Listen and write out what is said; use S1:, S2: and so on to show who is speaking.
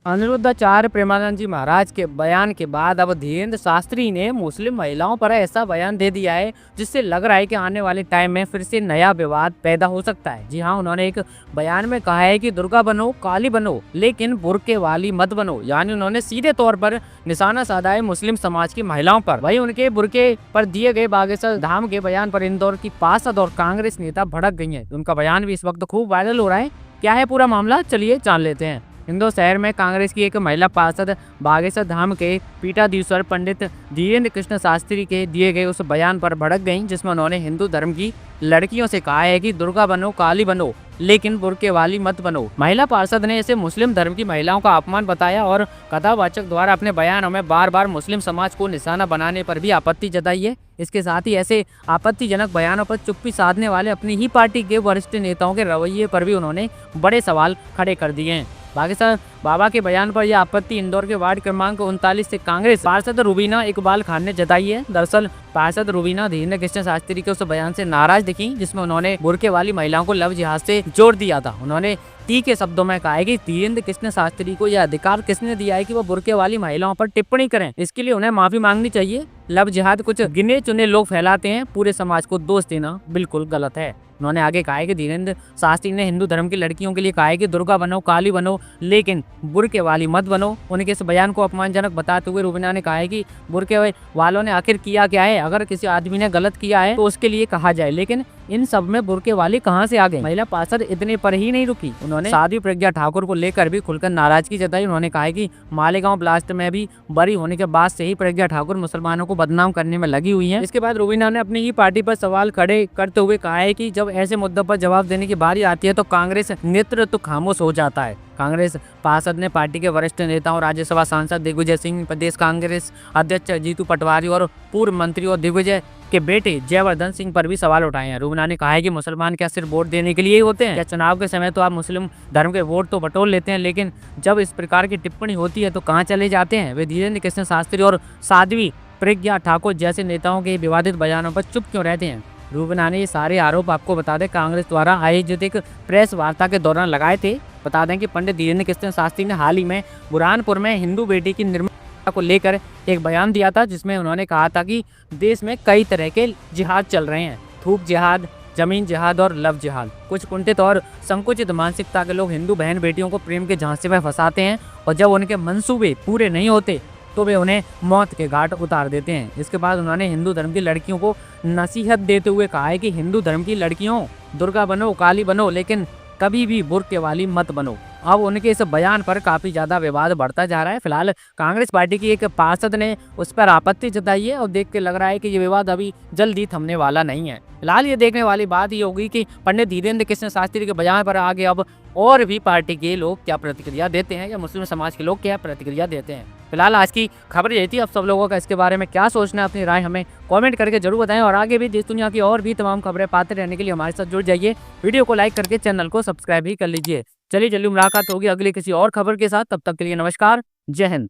S1: अनिरुद्धाचार्य प्रेमानंद जी महाराज के बयान के बाद अब धीरेन्द्र शास्त्री ने मुस्लिम महिलाओं पर ऐसा बयान दे दिया है जिससे लग रहा है कि आने वाले टाइम में फिर से नया विवाद पैदा हो सकता है। जी हाँ, उन्होंने एक बयान में कहा है कि दुर्गा बनो काली बनो लेकिन बुर्के वाली मत बनो। यानी उन्होंने सीधे तौर पर निशाना साधा है मुस्लिम समाज की महिलाओं पर। वही उनके बुर्के पर दिए गए बागेश्वर धाम के बयान पर इंदौर की पार्षद और कांग्रेस नेता भड़क गई है। उनका बयान भी इस वक्त खूब वायरल हो रहा है। क्या है पूरा मामला, चलिए जान लेते हैं। इंदौर शहर में कांग्रेस की एक महिला पार्षद बागेश्वर धाम के पीठाधीश्वर पंडित धीरेन्द्र कृष्ण शास्त्री के दिए गए उस बयान पर भड़क गईं, जिसमें उन्होंने हिंदू धर्म की लड़कियों से कहा है कि दुर्गा बनो काली बनो लेकिन बुर्के वाली मत बनो। महिला पार्षद ने इसे मुस्लिम धर्म की महिलाओं का अपमान बताया और कथावाचक द्वारा अपने बयानों में बार बार मुस्लिम समाज को निशाना बनाने पर भी आपत्ति जताई है। इसके साथ ही ऐसे आपत्तिजनक बयानों पर चुप्पी साधने वाले अपनी ही पार्टी के वरिष्ठ नेताओं के रवैये पर भी उन्होंने बड़े सवाल खड़े कर दिए हैं। बागेश्वर बाबा के बयान पर यह आपत्ति इंदौर के वार्ड क्रमांक 39 से कांग्रेस पार्षद रुबीना इकबाल खान ने जताई है। दरअसल पार्षद रुबीना धीरेन्द्र कृष्ण शास्त्री के उस बयान से नाराज दिखी जिसमें उन्होंने बुर्के वाली महिलाओं को लव जिहाद से जोड़ दिया था। उन्होंने तीखे शब्दों में कहा है कि धीरेन्द्र कृष्ण शास्त्री को यह अधिकार किसने दिया है कि वो बुर्के वाली महिलाओं पर टिप्पणी करें। इसके लिए उन्हें माफी मांगनी चाहिए। लव जिहाद कुछ गिने चुने लोग फैलाते हैं, पूरे समाज को दोष देना बिल्कुल गलत है। उन्होंने आगे कहा है कि धीरेन्द्र शास्त्री ने हिंदू धर्म की लड़कियों के लिए कहा है कि दुर्गा बनो काली बनो लेकिन बुर्के वाली मत बनो। उनके इस बयान को अपमानजनक बताते हुए रुबीना ने कहा है कि बुर्के वालों ने आखिर किया क्या है। अगर किसी आदमी ने गलत किया है तो उसके लिए कहा जाए, लेकिन इन सब में बुर्के वाली कहां से आ गई। महिला पार्षद इतने पर ही नहीं रुकी, उन्होंने साध्वी प्रज्ञा ठाकुर को लेकर भी खुलकर नाराजगी जताई। उन्होंने कहा है कि मालेगांव ब्लास्ट में भी बरी होने के बाद से ही प्रज्ञा ठाकुर मुसलमानों को बदनाम करने में लगी हुई है। इसके बाद रुबीना ने अपनी ही पार्टी पर सवाल खड़े करते हुए कहा है कि जब ऐसे मुद्दों पर जवाब देने की बारी आती है तो कांग्रेस नेतृत्व खामोश हो जाता है। कांग्रेस पार्षद ने पार्टी के वरिष्ठ नेताओं राज्यसभा सांसद दिग्विजय सिंह, प्रदेश कांग्रेस अध्यक्ष जीतू पटवारी और पूर्व मंत्री और दिग्विजय के बेटे जयवर्धन सिंह पर भी सवाल उठाए हैं। रुबीना ने कहा है कि मुसलमान क्या सिर्फ वोट देने के लिए ही होते हैं? क्या चुनाव के समय तो आप मुस्लिम धर्म के वोट तो बटोर लेते हैं, लेकिन जब इस प्रकार की टिप्पणी होती है तो कहाँ चले जाते हैं? वे धीरेन्द्र कृष्ण शास्त्री और साध्वी प्रज्ञा ठाकुर जैसे नेताओं के विवादित बयानों पर चुप क्यों रहते हैं? रुबीना ने ये सारे आरोप आपको बता दें कांग्रेस द्वारा आयोजित एक प्रेस वार्ता के दौरान लगाए थे। बता दें कि पंडित धीरेन्द्र कृष्ण शास्त्री ने हाल ही में बुरहानपुर में हिंदू बेटी की निर्मला को लेकर एक बयान दिया था, जिसमें उन्होंने कहा था कि देश में कई तरह के जिहाद चल रहे हैं, थूक जिहाद, जमीन जिहाद और लव जिहाद। कुछ कुंठित और संकुचित मानसिकता के लोग हिंदू बहन बेटियों को प्रेम के झांसे में फंसाते हैं और जब उनके मंसूबे पूरे नहीं होते तो वे उन्हें मौत के घाट उतार देते हैं। इसके बाद उन्होंने हिंदू धर्म की लड़कियों को नसीहत देते हुए कहा है कि हिंदू धर्म की लड़कियों दुर्गा बनो काली बनो लेकिन कभी भी बुर्के वाली मत बनो। अब उनके इस बयान पर काफी ज्यादा विवाद बढ़ता जा रहा है। फिलहाल कांग्रेस पार्टी की एक पार्षद ने उस पर आपत्ति जताई है और देख के लग रहा है कि ये विवाद अभी जल्दी थमने वाला नहीं है। फिलहाल ये देखने वाली बात ये होगी कि पंडित धीरेन्द्र कृष्ण शास्त्री के बयान पर आगे अब और भी पार्टी के लोग क्या प्रतिक्रिया देते हैं या मुस्लिम समाज के लोग क्या प्रतिक्रिया देते हैं। फिलहाल आज की खबर यही थी। अब सब लोगों का इसके बारे में क्या सोचना है, अपनी राय हमें कमेंट करके जरूर बताएं और आगे भी देश दुनिया की और भी तमाम खबरें पाते रहने के लिए हमारे साथ जुड़ जाइए। वीडियो को लाइक करके चैनल को सब्सक्राइब भी कर लीजिए। चलिए जल्दी मुलाकात होगी अगली किसी और खबर के साथ। तब तक के लिए नमस्कार, जय हिंद।